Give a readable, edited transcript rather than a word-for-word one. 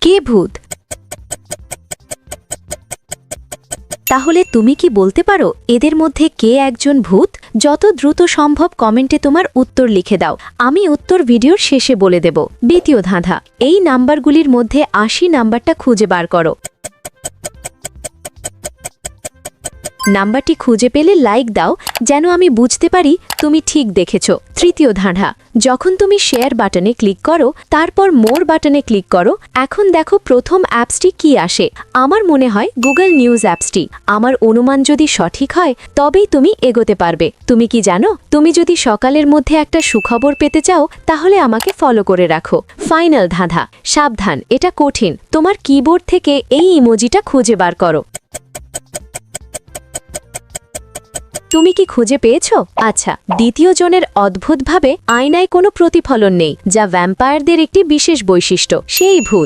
কে ভূত? তাহলে তুমি কি বলতে পারো এদের মধ্যে কে একজন ভূত? যত দ্রুত সম্ভব কমেন্টে তোমার উত্তর লিখে দাও, আমি উত্তর ভিডিওর শেষে বলে দেব। দ্বিতীয় ধাঁধা, এই নাম্বারগুলির মধ্যে ৮০ নাম্বারটা খুঁজে বার করো। নাম্বারটি খুঁজে পেলে লাইক দাও, যেন আমি বুঝতে পারি তুমি ঠিক দেখেছ। তৃতীয় ধাঁধা, যখন তুমি শেয়ার বাটনে ক্লিক করো তারপর মোর বাটনে ক্লিক করো, এখন দেখো প্রথম অ্যাপসটি কি আসে। আমার মনে হয় গুগল নিউজ অ্যাপসটি। আমার অনুমান যদি সঠিক হয় তবেই তুমি এগোতে পারবে। তুমি কি জানো, তুমি যদি সকালের মধ্যে একটা সুখবর পেতে চাও তাহলে আমাকে ফলো করে রাখো। ফাইনাল ধাঁধা, সাবধান, এটা কঠিন। তোমার কিবোর্ড থেকে এই ইমোজিটা খুঁজে বার করো। তুমি কি খুঁজে পেয়েছ? আচ্ছা, দ্বিতীয় জনের অদ্ভুতভাবে আয়নায় কোনো প্রতিফলন নেই, যা ভ্যাম্পায়ারদের একটি বিশেষ বৈশিষ্ট্য। সেই ভূত।